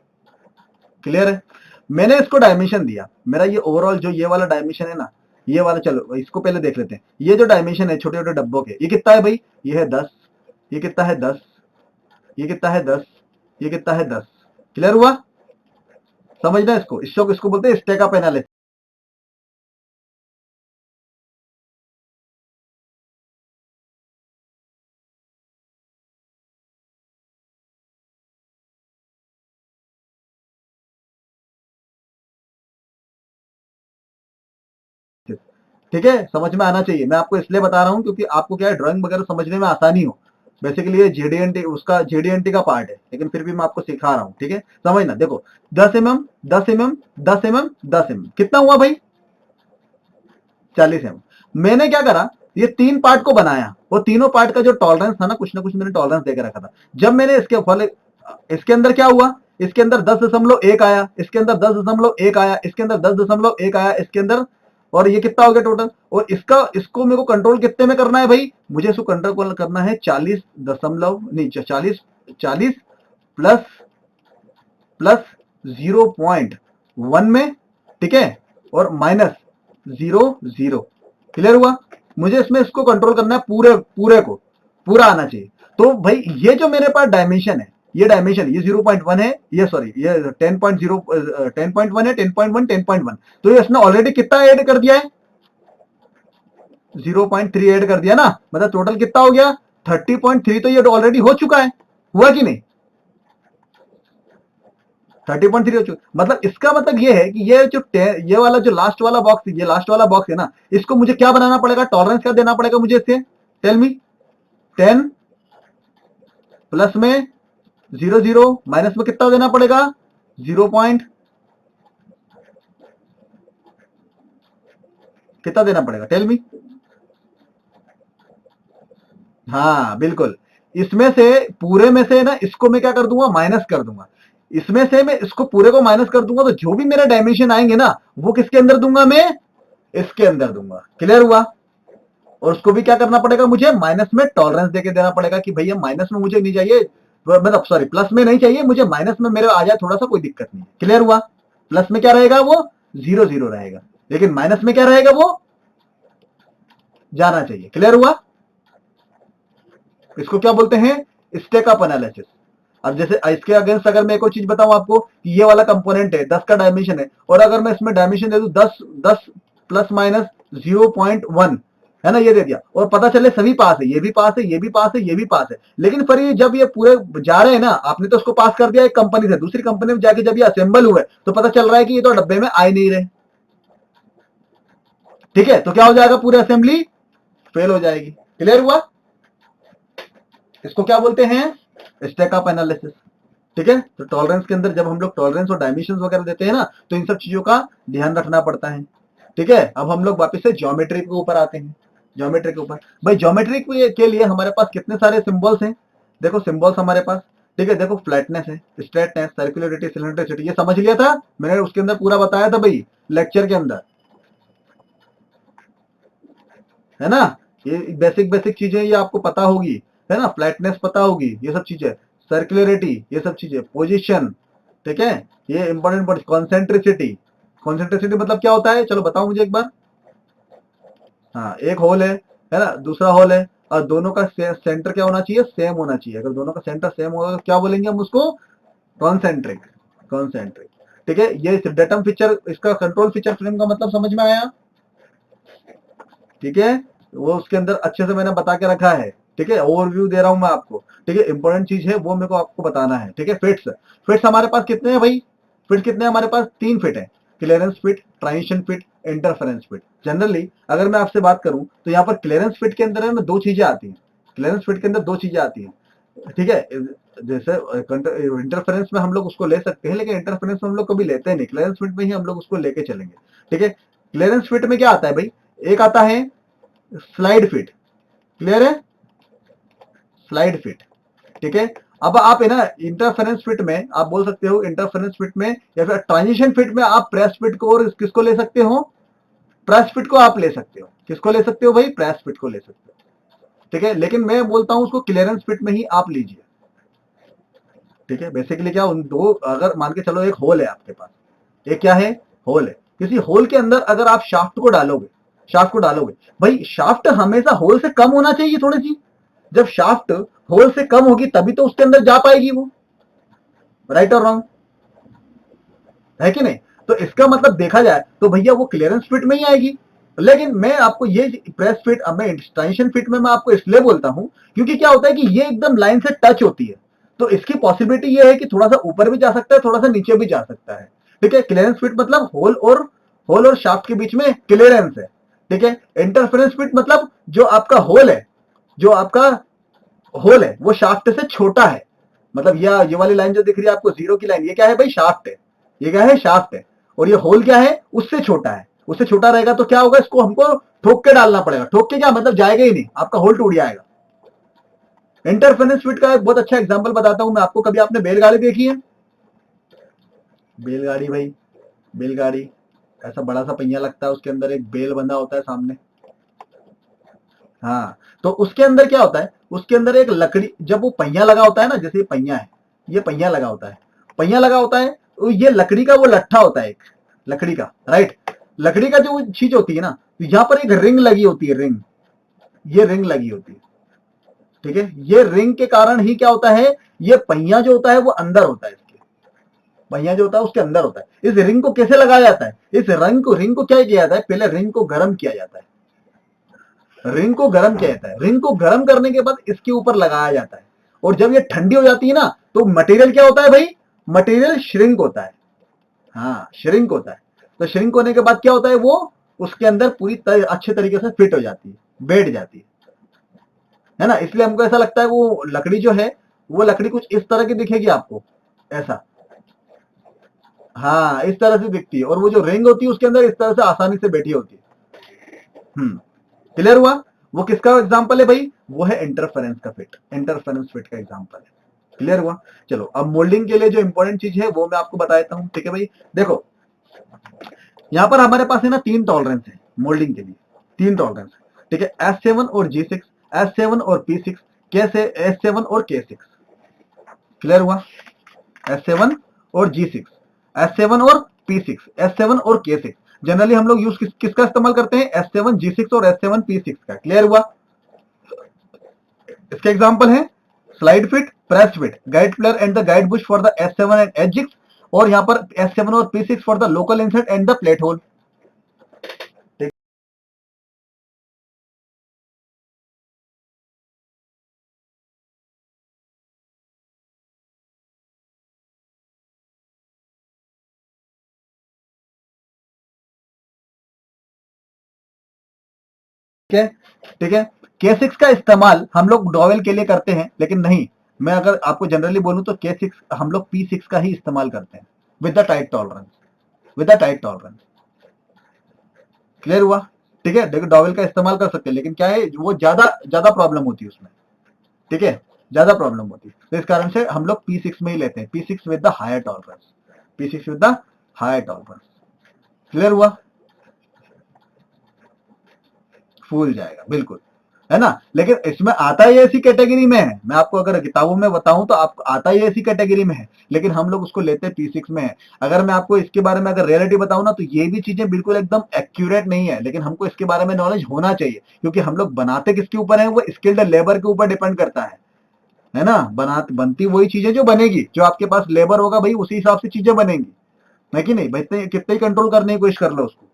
क्लियर है? मैंने इसको डायमेंशन दिया, मेरा ये ओवरऑल जो ये वाला डायमेंशन है ना, ये वाला, चलो इसको पहले देख लेते हैं। ये जो डायमेंशन है छोटे छोटे डब्बों के, ये कितना है भाई, ये है 10, ये कितना है 10, ये कितना है 10, ये कितना है 10। क्लियर हुआ? समझना इसको, इसको बोलते हैं स्टैक अप एनालिसिस। ठीक है, समझ में आना चाहिए। मैं आपको इसलिए बता रहा हूं क्योंकि आपको क्या है, ड्राइंग वगैरह समझने में आसानी हो। बेसिकली ये जेडीएनटी, उसका जेडीएनटी का पार्ट है, लेकिन फिर भी मैं आपको सिखा रहा हूं। ठीक है, समझना। देखो 10 mm, 10 mm, 10 mm, 10 mm, कितना हुआ भाई, 40 mm। मैंने क्या करा, ये 3 पार्ट को बनाया, वो तीनों पार्ट का जो टॉलरेंस था ना कुछ मैंने टॉलरेंस देकर रखा था। जब मैंने इसके अंदर क्या हुआ इसके अंदर 10.1 आया, इसके अंदर 10.1 आया, इसके अंदर 10.1 आया, इसके अंदर, और ये कितना हो गया टोटल। और इसको मेरे को कंट्रोल कितने में करना है भाई, मुझे इसको कंट्रोल करना है 40 प्लस 0.1 में, ठीक है, और -0.0। क्लियर हुआ। मुझे इसमें इसको कंट्रोल करना है, पूरे को पूरा आना चाहिए। तो भाई ये जो मेरे पास डायमेंशन है, ये डायमेंशन, ये 0.1 है, ये सॉरी ये 10.0 10.1 है, 10.1 10.1, तो ये इसने ऑलरेडी कितना ऐड कर दिया है, 0.3 ऐड कर दिया ना, मतलब टोटल कितना हो गया 30.3। तो ये ऑलरेडी हो चुका है, हुआ कि नहीं, 30.3 हो चुका। मतलब इसका मतलब ये है कि ये वाला जो लास्ट वाला बॉक्स, ये लास्ट वाला बॉक्स है ना, इसको मुझे क्या बनाना पड़ेगा, टॉलरेंस क्या देना पड़ेगा मुझे इससे, टेल मी। 10 प्लस में 0.0 माइनस में कितना देना पड़ेगा, 0. कितना देना पड़ेगा, टेल मी। हाँ बिल्कुल, इसमें से पूरे में से ना इसको मैं क्या कर दूंगा, माइनस कर दूंगा। इसमें से मैं इसको पूरे को माइनस कर दूंगा, तो जो भी मेरे डायमेंशन आएंगे ना, वो किसके अंदर दूंगा, मैं इसके अंदर दूंगा। क्लियर हुआ। और उसको भी क्या करना पड़ेगा, मुझे माइनस में टॉलरेंस देके देना पड़ेगा कि भैया माइनस में मुझे नहीं चाहिए, मतलब सॉरी प्लस में नहीं चाहिए मुझे, माइनस में मेरे आ जाए थोड़ा सा, कोई दिक्कत नहीं। क्लियर हुआ। प्लस में क्या रहेगा, वो 0.0 रहेगा, लेकिन माइनस में क्या रहेगा, वो जाना चाहिए। क्लियर हुआ। इसको क्या बोलते हैं, स्टेक अप एनालिसिस। अब जैसे इसके अगेंस्ट अगर मैं एक और चीज बताऊं आपको कि ये वाला कंपोनेंट है, 10 का डायमेंशन है, और अगर मैं इसमें डायमेंशन दे दूं 10 प्लस माइनस 0.1 है ना, ये दे दिया, और पता चले सभी पास है, ये भी पास है, ये भी पास है, ये भी पास है, लेकिन फिर ये जब ये पूरे जा रहे हैं ना, आपने तो उसको पास कर दिया एक कंपनी से दूसरी कंपनी में जाके, जब ये असेंबल हुए तो पता चल रहा है कि ये तो डब्बे में आ ही नहीं रहे। ठीक है, तो क्या हो जाएगा, पूरी असेंबली फेल हो जाएगी। क्लियर हुआ। इसको क्या बोलते हैं, स्टैक अप एनालिसिस। ठीक है, तो टॉलरेंस के अंदर जब हम लोग टॉलरेंस और डायमेंशन वगैरह देते हैं ना, तो इन सब चीजों का ध्यान रखना पड़ता है। ठीक है, अब हम लोग वापस से ज्योमेट्री के ऊपर आते हैं। ज्योमेट्री के ऊपर भाई, ज्योमेट्री के लिए हमारे पास कितने सारे सिंबल्स हैं, देखो सिंबल्स हमारे पास। ठीक है, देखो फ्लैटनेस है, स्ट्रेटनेस, सर्कुलरिटी, सिलेंड्रिसिटी, ये समझ लिया था मैंने, उसके अंदर पूरा बताया था भाई लेक्चर के अंदर, है ना। ये बेसिक बेसिक चीजें ये आपको पता होगी, है ना, फ्लैटनेस पता होगी, ये सब चीजें, सर्कुलरिटी, ये सब चीजें, पोजीशन, ठीक है, ये इंपॉर्टेंट पॉइंट। कॉन्सेंट्रिसिटी, कॉन्सेंट्रिसिटी मतलब क्या होता है, चलो बताओ मुझे एक बार। हाँ, एक होल है ना, दूसरा होल है, और दोनों का सेंटर क्या होना चाहिए, सेम होना चाहिए। अगर दोनों का सेंटर सेम होगा तो क्या बोलेंगे हम उसको, कॉन्सेंट्रिक। कॉन्सेंट्रिक, ठीक है। ये डेटम फीचर, इसका कंट्रोल फीचर फ्रेम का मतलब समझ में आया। ठीक है, वो उसके अंदर अच्छे से मैंने बता के रखा है। ठीक है, ओवरव्यू दे रहा हूं मैं आपको। ठीक है, इंपॉर्टेंट चीज है वो मेरे को आपको बताना है। ठीक है, फिट्स, फिट्स हमारे पास कितने हैं भाई, फिट्स कितने हैं हमारे पास, 3 फिट है, clearance fit, transition fit, interference fit. Generally अगर मैं आपसे बात करूं तो यहाँ पर क्लियरेंस फिट के अंदर है ना 2 चीजें आती हैं, क्लियरेंस फिट के अंदर 2 चीजें आती हैं। ठीक है, जैसे इंटरफेरेंस में हम लोग उसको ले सकते हैं, लेकिन इंटरफेरेंस में हम लोग कभी लेते नहीं, क्लियरेंस फिट में ही हम लोग उसको लेके चलेंगे। ठीक है, क्लियरेंस फिट में क्या आता है भाई, एक आता है स्लाइड फिट। क्लियर है, स्लाइड फिट। ठीक है, अब आप है ना इंटरफेरेंस फिट में आप बोल सकते हो, इंटरफेरेंस फिट में या फिर ट्रांजिशन फिट में आप प्रेस फिट को और किसको ले सकते हो, प्रेस फिट को आप ले सकते हो। किसको ले सकते हो भाई, प्रेस फिट को ले सकते हो। ठीक है, लेकिन मैं बोलता हूं उसको क्लियरेंस फिट में ही आप लीजिए। ठीक है, बेसिकली क्या, उन दो, अगर मान के चलो एक होल है आपके पास, एक क्या है, होल है, किसी होल के अंदर अगर आप शाफ्ट को डालोगे, शाफ्ट को डालोगे भाई, शाफ्ट हमेशा होल से कम होना चाहिए थोड़ी सी। जब शाफ्ट होल से कम होगी तभी तो उसके अंदर जा पाएगी वो, राइट और रॉन्ग, है कि नहीं। तो इसका मतलब देखा जाए तो भैया वो क्लियरेंस फिट में ही आएगी। लेकिन मैं आपको ये प्रेस फिट, अब मैं एक्सटेंशन फिट में मैं आपको इसलिए बोलता हूं क्योंकि क्या होता है कि ये एकदम लाइन से टच होती है, तो इसकी पॉसिबिलिटी ये है कि थोड़ा सा ऊपर भी जा सकता है, थोड़ा सा नीचे भी जा सकता है। ठीक है, क्लियरेंस फिट मतलब होल और शाफ्ट के बीच में क्लियरेंस है। ठीक है, इंटरफेरेंस फिट मतलब जो आपका होल है, जो आपका होल है वो शाफ्ट से छोटा है। मतलब ये वाली लाइन जो दिख रही है आपको, जीरो की लाइन, ये क्या है भाई, शाफ्ट है। ये क्या है, शाफ्ट है। और ये होल क्या है, उससे छोटा है। उससे छोटा रहेगा तो क्या होगा, इसको हमको ठोक के डालना पड़ेगा। ठोक के क्या मतलब, जाएगा ही नहीं, आपका होल टूट जाएगा। इंटरफेरेंस फिट का एक बहुत अच्छा एग्जांपल बताता हूं मैं आपको, कभी आपने बैलगाड़ी देखी है, बेलगाड़ी भाई, बेलगाड़ी, ऐसा बड़ा सा पहिया लगता है, उसके अंदर एक बेल बंधा होता है सामने। हाँ, तो उसके अंदर क्या होता है, उसके अंदर एक लकड़ी, जब वो पहिया लगा होता है ना, जैसे ये पहिया है, ये पहिया लगा होता है, पहिया लगा होता है, तो ये लकड़ी का वो लट्ठा होता है एक, लकड़ी का, राइट, लकड़ी का जो चीज होती है ना, तो यहाँ पर एक रिंग लगी होती है, रिंग, ये रिंग लगी होती है, ठीक है, ये रिंग के कारण ही क्या होता है, ये पहिया जो होता है वो अंदर होता है, इसके पहिया जो होता है उसके अंदर होता है। इस रिंग को कैसे लगाया जाता है, इस रिंग को क्या किया जाता है, पहले रिंग को गर्म किया जाता है, रिंग को गर्म किया जाता है, रिंग को गर्म करने के बाद इसके ऊपर लगाया जाता है, और जब ये ठंडी हो जाती है ना, तो मटेरियल क्या होता है भाई, मटेरियल श्रिंक होता है, हाँ श्रिंक होता है, तो श्रिंक होने के बाद क्या होता है, वो उसके अंदर पूरी अच्छे तरीके से फिट हो जाती है, बैठ जाती है ना, इसलिए हमको ऐसा लगता है वो लकड़ी जो है, वो लकड़ी कुछ इस तरह की दिखेगी आपको, ऐसा, हाँ इस तरह से दिखती है, और वो जो रिंग होती है उसके अंदर इस तरह से आसानी से बैठी होती है। क्लियर हुआ, वो किसका एग्जांपल है भाई, वो है इंटरफेरेंस का फिट, इंटरफेरेंस फिट का एग्जांपल है। क्लियर हुआ, चलो अब मोल्डिंग के लिए जो इंपॉर्टेंट चीज है वो मैं आपको बता देता हूं, ठीक है भाई, देखो यहां पर हमारे पास है ना 3 टॉलरेंस है मोल्डिंग के लिए, 3 टॉलरेंस, ठीक है, S7 और G6, S7 और P6, कैसे S7 और K6, क्लियर हुआ, S7 और G6, S7 और P6, S7 और K6, जनरली हम लोग यूज किसका इस्तेमाल करते हैं, S7 G6 और S7 P6 का, क्लियर हुआ, इसके एग्जांपल है slide fit, press fit, guide player and the guide bush for the S7 and H6, और यहाँ पर S7 और P6 for the local insert and the plate hole. ठीक है, ठीक है, K6 का इस्तेमाल हम लोग डॉवेल के लिए करते हैं, लेकिन नहीं, मैं अगर आपको जनरली बोलूं तो K6 हम लोग P6 का ही इस्तेमाल करते हैं, with the tight tolerance, with the tight tolerance, clear हुआ, ठीक है, देखो डॉवेल का इस्तेमाल कर सकते हैं, लेकिन क्या है वो ज्यादा ज्यादा प्रॉब्लम होती है उसमें, ठीक है, ज्यादा प्रॉब्लम होती है, तो इस कारण से हम लोग P6 में ही लेते हैं, P6 with the higher tolerance, P6 with the higher tolerance, clear हुआ, फूल जाएगा बिल्कुल, है ना, लेकिन इसमें आता ही ऐसी कैटेगरी में है, मैं आपको अगर किताबों में बताऊं तो आपको आता ही ऐसी कैटेगरी में है, लेकिन हम लोग उसको लेते P6 में है। अगर मैं आपको इसके बारे में अगर रियलिटी बताऊं ना, तो ये भी चीजें बिल्कुल एकदम एक्यूरेट नहीं है, लेकिन हमको इसके बारे में नॉलेज होना चाहिए, क्योंकि हम लोग बनाते किसके ऊपर है, वो स्किल्ड लेबर के ऊपर डिपेंड करता है ना, बनती वही चीजें जो बनेगी, जो आपके पास लेबर होगा भाई उसी हिसाब से चीजें बनेंगी, है कि नहीं भाई, कितने ही कंट्रोल करने की कोशिश कर लो उसको,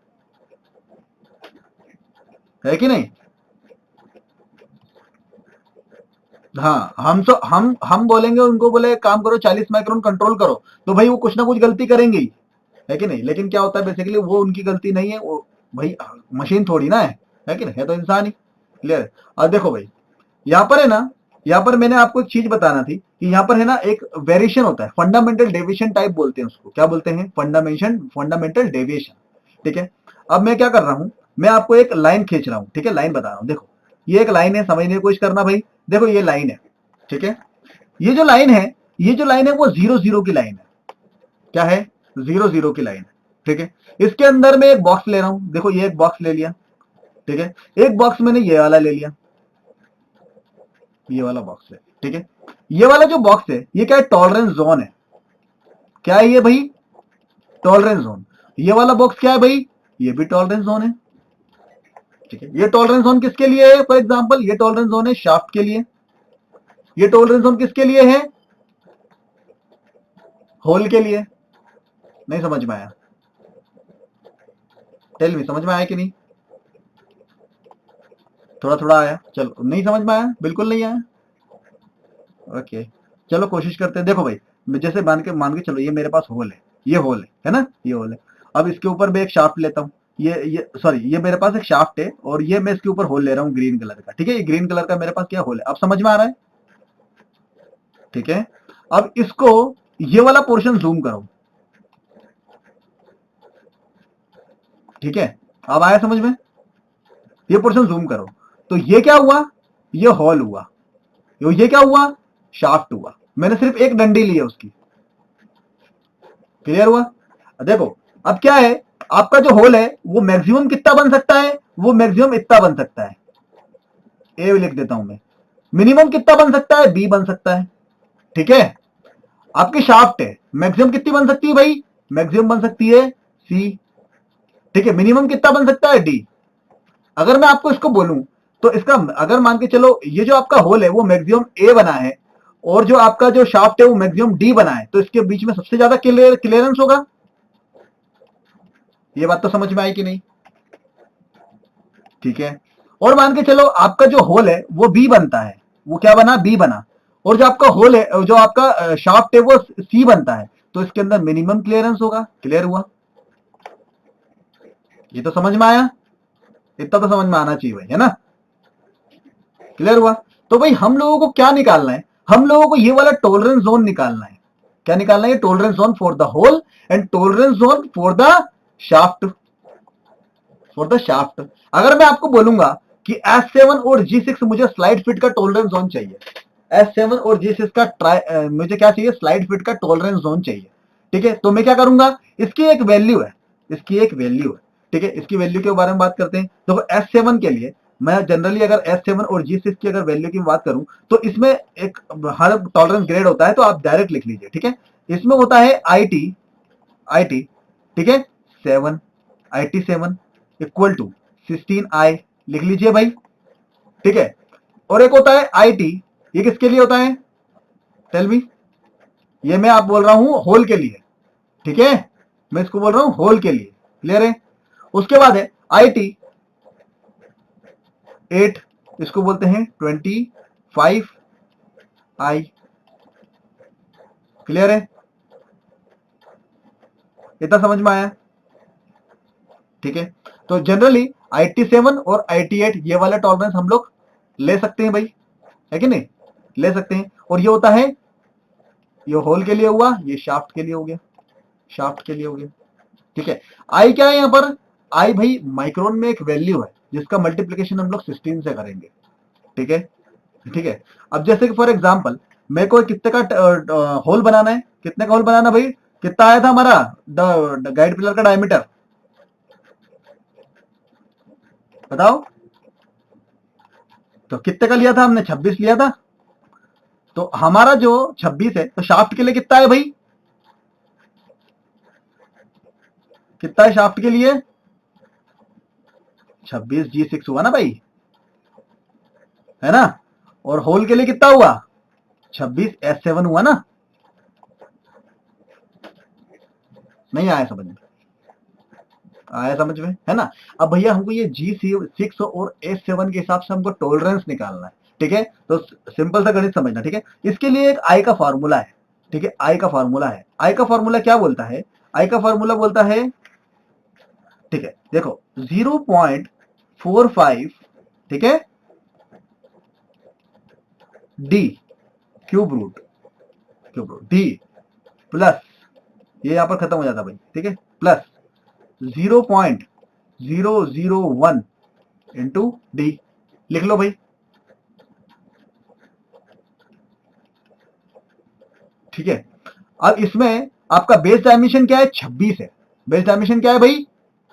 है कि नहीं, हाँ हम बोलेंगे उनको, बोले काम करो 40 माइक्रोन कंट्रोल करो, तो भाई वो कुछ ना कुछ गलती करेंगे ही, है कि नहीं, लेकिन क्या होता है बेसिकली वो उनकी गलती नहीं है, वो भाई मशीन थोड़ी ना है कि नहीं, है तो इंसान ही, क्लियर। और देखो भाई यहाँ पर है ना, यहाँ पर मैंने आपको एक चीज बताना थी कि यहाँ पर है ना एक वेरिएशन होता है, फंडामेंटल डेविएशन टाइप बोलते हैं उसको, क्या बोलते हैं, फंडामेंटल डेविएशन, ठीक है। अब मैं क्या कर रहा हूं, मैं आपको एक लाइन खींच रहा हूं, ठीक है, लाइन बता रहा हूं, देखो ये एक लाइन है, समझने की कोशिश करना भाई, देखो ये लाइन है, ठीक है, ये जो लाइन है, ये जो लाइन है वो 0 0 की लाइन है, क्या है, 0 0 की लाइन है, ठीक है, इसके अंदर मैं एक बॉक्स ले रहा हूं, देखो ये एक बॉक्स ले लिया, ठीक है, एक बॉक्स मैंने ये वाला ले लिया, ये वाला बॉक्स है, ठीक है, ये वाला जो बॉक्स है ये क्या है, टॉलरेंस जोन है, क्या है ये भाई, टॉलरेंस जोन, ये वाला बॉक्स क्या है भाई, ये भी टॉलरेंस जोन है, ठीक है, ये टॉलरेंस जोन किसके लिए है, फॉर एग्जांपल ये टॉलरेंस जोन है शाफ्ट के लिए, ये टॉलरेंस जोन किसके लिए है, होल के लिए, नहीं समझ में आया, टेल मी समझ में आया कि नहीं, थोड़ा थोड़ा आया, चलो नहीं समझ में आया, बिल्कुल नहीं आया, ओके, चलो कोशिश करते हैं, देखो भाई जैसे मान के चलो ये मेरे पास होल है, ये होल है ना, ये होल है, अब इसके ऊपर मैं एक शाफ्ट लेता हूँ, ये सॉरी ये मेरे पास एक शाफ्ट है, और ये मैं इसके ऊपर होल ले रहा हूँ ग्रीन कलर का, ठीक है, ये ग्रीन कलर का मेरे पास क्या होल है, अब समझ में आ रहा है, ठीक है, अब इसको ये वाला पोर्शन जूम करो, ठीक है, अब आया समझ में, ये पोर्शन जूम करो, तो ये क्या हुआ, ये होल हुआ, ये क्या हुआ, शाफ्ट हुआ, मैंने सिर्फ एक डंडी ली है उसकी, क्लियर हुआ? देखो अब क्या है, आपका जो होल है वो मैक्सिमम कितना बन सकता है, वो मैक्सिमम इतना बन सकता है, ए लिख देता हूं मैं। मिनिमम कितना बन सकता है, बी बन सकता है। ठीक है, आपकी शाफ्ट है, मैक्सिमम कितनी बन सकती है भाई, मैक्सिमम बन सकती है सी। ठीक है, मिनिमम कितना बन सकता है, डी। अगर मैं आपको इसको बोलूं तो इसका, अगर मान के चलो ये जो आपका होल है वो मैक्सिमम ए बना है और जो आपका जो शाफ्ट है वो मैक्सिमम डी बना है, तो इसके बीच में सबसे ज्यादा क्लियरेंस होगा। ये बात तो समझ में आई कि नहीं? ठीक है, और मान के चलो आपका जो होल है वो बी बनता है, वो क्या बना, बी बना, और जो आपका होल है, जो आपका शाफ्ट है वो सी बनता है, तो इसके अंदर मिनिमम क्लियरेंस होगा। क्लियर हुआ? ये तो समझ में आया, इतना तो समझ में आना चाहिए भाई, है ना? क्लियर हुआ? तो भाई हम लोगों को क्या निकालना है, हम लोगों को ये वाला टॉलरेंस जोन निकालना है। क्या निकालना है? Tolerance zone for the hole and tolerance zone for the shaft, for the shaft. अगर मैं आपको बोलूंगा कि S7 और G6 मुझे स्लाइड फिट का टॉलरेंस जोन चाहिए, S7 और G6 का मुझे क्या चाहिए, स्लाइड फिट का टॉलरेंस जोन चाहिए। ठीक है, तो मैं क्या करूंगा, इसकी एक वैल्यू है, इसकी एक वैल्यू है। ठीक है, इसकी वैल्यू के बारे में बात करते हैं। देखो S7 के लिए मैं जनरली अगर S7 और G6 की अगर वैल्यू की बात करूं तो इसमें एक हर टॉलरेंस ग्रेड होता है, तो आप डायरेक्ट लिख लीजिए। ठीक है, इसमें होता है आई टी, ठीक है, 7, IT7 इक्वल टू 16I, लिख लीजिए भाई। ठीक है, और एक होता है IT, ये किसके लिए होता है, टेल मी। ये मैं आप बोल रहा हूं होल के लिए। ठीक है, मैं इसको बोल रहा हूं होल के लिए। क्लियर है? उसके बाद है IT8, इसको बोलते हैं 25I। क्लियर है? इतना समझ में आया? ठीक है, तो जनरली IT7 और IT8 ये वाला टॉलरेंस हम लोग ले सकते हैं भाई, है कि नहीं? ले सकते हैं। और ये होता है, ये होल के लिए हुआ, ये शाफ्ट के लिए हो गया, शाफ्ट के लिए हो गया। ठीक है, आई क्या है यहाँ पर, आई भाई माइक्रोन में एक वैल्यू है जिसका मल्टीप्लीकेशन हम लोग 16 से करेंगे। ठीक है, ठीक है। अब जैसे कि फॉर एग्जांपल मेरे को कितने का होल बनाना है, कितने का होल बनाना भाई, कितना आया था हमारा गाइड पिलर का डायमीटर, बताओ। तो कितने का लिया था हमने, 26 लिया था। तो हमारा जो 26 है, तो शाफ्ट के लिए कितना है भाई, कितना है शाफ्ट के लिए, 26G6 हुआ ना भाई, है ना? और होल के लिए कितना हुआ, 26S7 हुआ ना? नहीं आया समझ में? आया समझ में, है ना? अब भैया हमको ये G6 और S7 के हिसाब से हमको टॉलरेंस निकालना है। ठीक है, तो सिंपल सा गणित समझना। ठीक है, इसके लिए एक आई का फॉर्मूला है। ठीक है, आई का फॉर्मूला है, आई का फॉर्मूला क्या बोलता है, आई का फॉर्मूला बोलता है, ठीक है देखो, 0.45, ठीक है, D cube root D plus, ये यहां पर खत्म हो जाता भाई। ठीक है, प्लस 0.001 इंटू डी, लिख लो भाई। ठीक है, अब इसमें आपका बेस डायमेंशन क्या है, 26 है। बेस डायमेंशन क्या है भाई,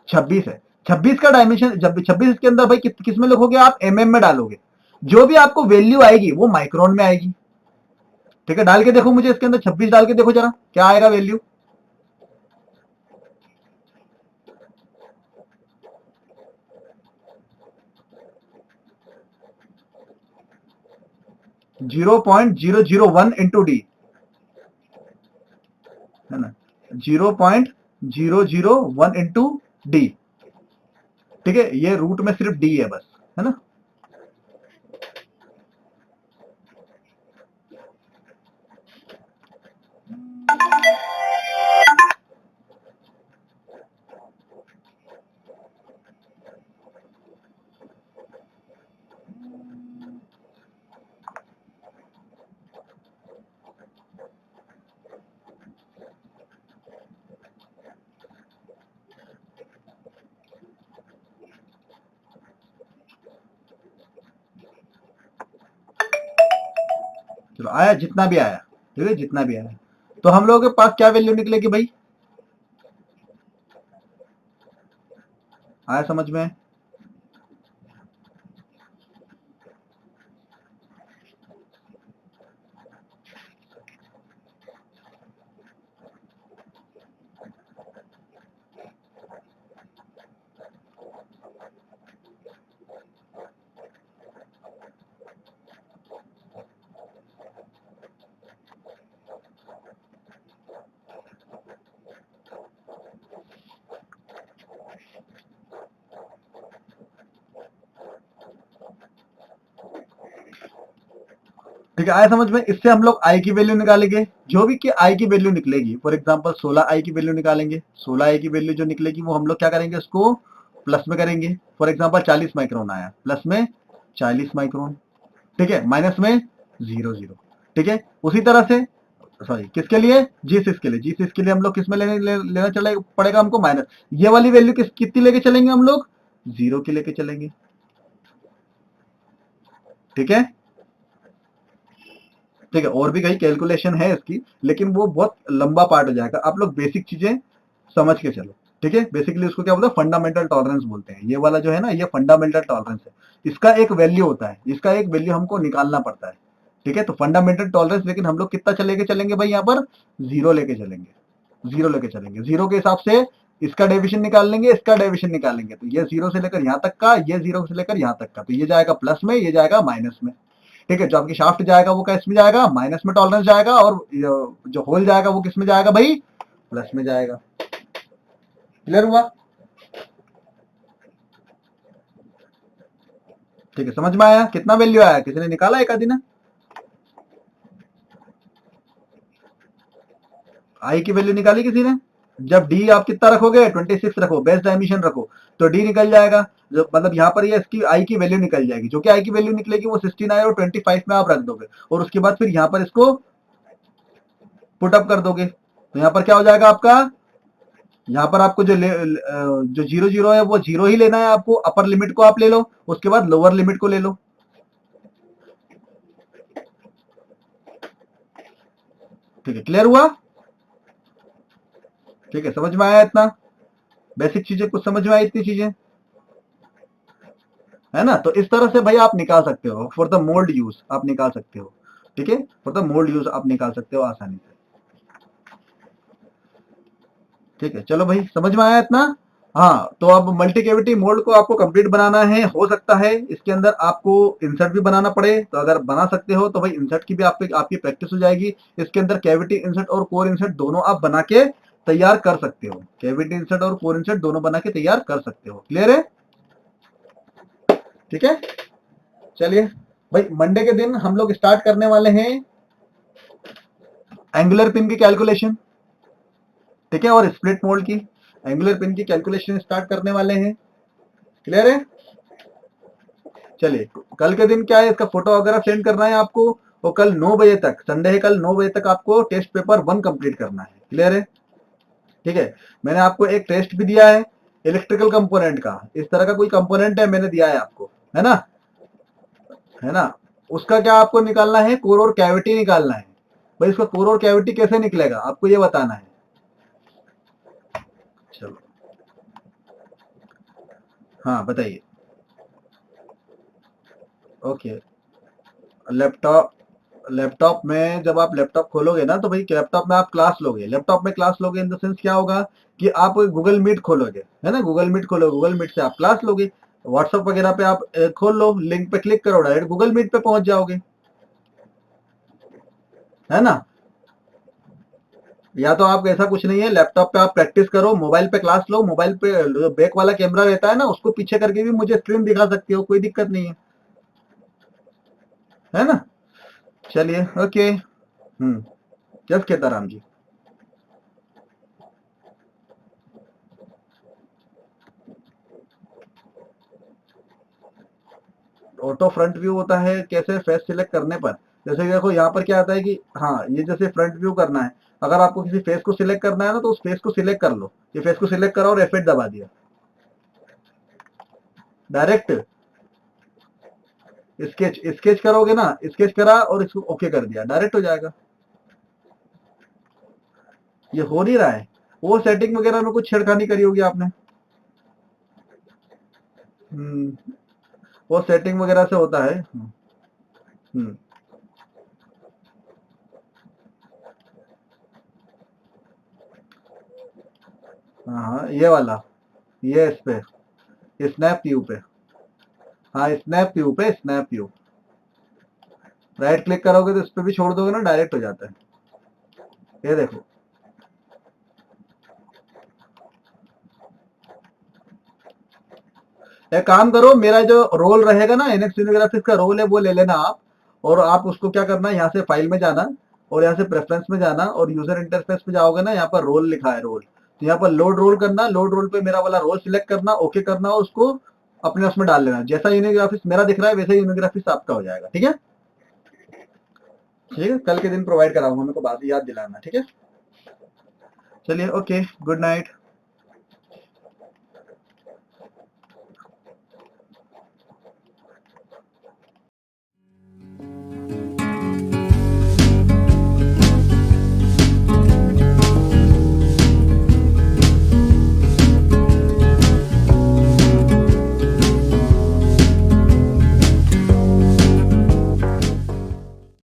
26 है। 26 का डायमेंशन, जब 26 के अंदर भाई किस में लिखोगे आप, में डालोगे। जो भी आपको वैल्यू आएगी वो माइक्रोन में आएगी। ठीक है, डाल के देखो मुझे इसके अंदर 26 डाल के देखो जरा क्या आएगा वैल्यू। 0.001 इंटू डी, है ना, 0.001 इंटू डी। ठीक है, ये रूट में सिर्फ डी है बस, है ना? चलो आया, जितना भी आया। ठीक है, जितना भी आया, तो हम लोगों के पास क्या वैल्यू निकलेगी भाई, आया समझ में? ठीक है, आया समझ में? इससे हम लोग आई की वैल्यू निकालेंगे, जो भी कि आई की वैल्यू निकलेगी, फॉर एग्जांपल 16 आई की वैल्यू निकालेंगे। 16 आई की वैल्यू जो निकलेगी वो हम लोग क्या करेंगे, उसको प्लस में करेंगे। फॉर एग्जांपल 40 माइक्रोन आया, प्लस में 40 माइक्रोन, ठीक है, माइनस में 0 0, ठीक है। उसी तरह से सॉरी किसके लिए, G6 के लिए, G6 के लिए हम लोग किस में लेना पड़ेगा हमको, माइनस। ये वाली वैल्यू कितनी लेके चलेंगे हम लोग, 0 की लेके चलेंगे, ठीक है। ठीक है, और भी कई कैलकुलेशन है इसकी, लेकिन वो बहुत लंबा पार्ट हो जाएगा, आप लोग बेसिक चीजें समझ के चलो, ठीक है। बेसिकली उसको क्या बोलते हैं, फंडामेंटल टॉलरेंस बोलते हैं। ये वाला जो है ना, ये फंडामेंटल टॉलरेंस है। इसका एक वैल्यू होता है, इसका एक वैल्यू हमको निकालना पड़ता है, ठीक है। तो फंडामेंटल टॉलरेंस, लेकिन हम लोग कितना लेके चलेंगे भाई, यहाँ पर 0 लेके चलेंगे, 0 लेके चलेंगे। 0 के हिसाब से इसका डेविएशन निकाल लेंगे, इसका डेविएशन निकाल लेंगे। तो ये 0 से लेकर यहाँ तक का, ये 0 से लेकर यहाँ तक का, तो ये जाएगा प्लस में, ये जाएगा माइनस में, ठीक है। जो आपकी शाफ्ट जाएगा वो किस में जाएगा, माइनस में टॉलरेंस जाएगा, और जो होल जाएगा वो किस में जाएगा भाई, प्लस में जाएगा। क्लियर हुआ? ठीक है, समझ में आया? कितना वैल्यू आया, किसी ने निकाला एक आदि ने? आई की वैल्यू निकाली किसी ने? जब डी आप कितना रखोगे, 26 रखो, बेस्ट डायमेंशन रखो, तो डी निकल जाएगा। जो मतलब यहाँ पर ये इसकी आई की वैल्यू निकल जाएगी, जो कि आई की वैल्यू निकलेगी वो 16 और 25 में आप रख दोगे, और उसके बाद फिर यहाँ पर इसको पुट अप कर दोगे। तो यहाँ पर क्या हो जाएगा आपका, यहाँ पर आपको जो 0 0 है वो 0 ही लेना है आपको, अपर लिमिट को आप ले लो, उसके बाद लोअर लिमिट को ले लो। ठीक है, क्लियर हुआ? ठीक है, समझ में आया इतना? बेसिक चीजें कुछ समझ में आई, इतनी चीजें है ना। तो इस तरह से भाई आप निकाल सकते हो, फॉर द मोल्ड यूज आप निकाल सकते हो, ठीक है। फॉर द मोल्ड यूज आप निकाल सकते हो आसानी से, ठीक है। चलो भाई, समझ में आया इतना? हाँ, तो अब मल्टी कैविटी मोल्ड को आपको कंप्लीट बनाना है। हो सकता है इसके अंदर आपको इंसर्ट भी बनाना पड़े, तो अगर बना सकते हो तो भाई इंसर्ट की भी आपकी प्रैक्टिस हो जाएगी। इसके अंदर कैविटी इंसर्ट और कोर इंसर्ट दोनों आप बना के तैयार कर सकते हो, कैविटी इंसर्ट और कोर इंसर्ट दोनों बना के तैयार कर सकते हो। क्लियर है? ठीक है, चलिए भाई, मंडे के दिन हम लोग स्टार्ट करने वाले हैं एंगुलर पिन की कैलकुलेशन, ठीक है, और स्प्लिट मोल्ड की। एंगुलर पिन की कैलकुलेशन स्टार्ट करने वाले हैं। क्लियर है? चलिए, कल के दिन क्या है, इसका फोटो वगैरह सेंड करना है आपको, और कल 9 बजे तक, संडे है, कल 9 बजे तक आपको टेस्ट पेपर 1 कंप्लीट करना है। क्लियर है? ठीक है, मैंने आपको एक टेस्ट भी दिया है इलेक्ट्रिकल कंपोनेंट का, इस तरह का कोई कंपोनेंट है मैंने दिया है आपको, है ना, है ना। उसका क्या आपको निकालना है, कोर और कैविटी निकालना है। भाई इसका कोर और कैविटी कैसे निकलेगा आपको ये बताना है। चलो, हाँ बताइए। ओके, लैपटॉप, लैपटॉप में जब आप लैपटॉप खोलोगे ना, तो भाई लैपटॉप में आप क्लास लोगे, लैपटॉप में क्लास लोगे इन द सेंस क्या होगा कि आप गूगल मीट खोलोगे, है ना, गूगल मीट खोलोगे, गूगल मीट से आप क्लास लोगे। व्हाट्सएप वगैरह पे आप खोल लो, लिंक पे क्लिक करो, डायरेक्ट गूगल मीट पे पहुंच जाओगे, है ना। या तो आप ऐसा कुछ नहीं है, लैपटॉप पे आप प्रैक्टिस करो, मोबाइल पे क्लास लो, मोबाइल पे जो बैक वाला कैमरा रहता है ना, उसको पीछे करके भी मुझे स्क्रीन दिखा सकते हो, कोई दिक्कत नहीं है ना। चलिए, ओके। जस खेताराम जी। ऑटो फ्रंट व्यू होता है कैसे, फेस सिलेक्ट करने पर, जैसे कि देखो यहाँ पर क्या आता है कि हाँ, ये जैसे फ्रंट व्यू करना है, अगर आपको किसी फेस को सिलेक्ट करना है ना, तो उस फेस को सिलेक्ट कर लो, ये फेस को सिलेक्ट करा और F8 दबा दिया, डायरेक्ट स्केच, स्केच करोगे ना, स्केच करा और इसको ओके कर दिया, डायरेक्ट हो जाएगा। ये हो नहीं रहा है, वो सेटिंग वगैरह में कुछ छेड़खानी करी होगी आपने। वो सेटिंग वगैरह से होता है। हम्म, हाँ हाँ, ये वाला, ये इस पे, स्नैप व्यू पे। हाँ, स्नैप व्यू पे, स्नैप व्यू। राइट क्लिक करोगे तो इस पे भी छोड़ दोगे ना, डायरेक्ट हो जाता है। ये देखो, एक काम करो, मेरा जो रोल रहेगा ना एनएक्स यूनिग्राफिक्स का रोल है वो ले लेना आप। और आप उसको क्या करना है, यहाँ से फाइल में जाना और यहाँ से प्रेफरेंस में जाना और यूजर इंटरफेस पे जाओगे ना, यहाँ पर रोल लिखा है, रोल। तो यहाँ पर लोड रोल करना, लोड रोल पे मेरा वाला रोल सिलेक्ट करना, ओके करना और उसको अपने उसमें डाल लेना। जैसा यूनिग्राफिक्स मेरा दिख रहा है वैसा यूनिग्राफिक्स आपका हो जाएगा। ठीक है, ठीक है, कल के दिन प्रोवाइड कराऊंगा, मेरे को बात याद दिलाना। ठीक है, चलिए, ओके, गुड नाइट।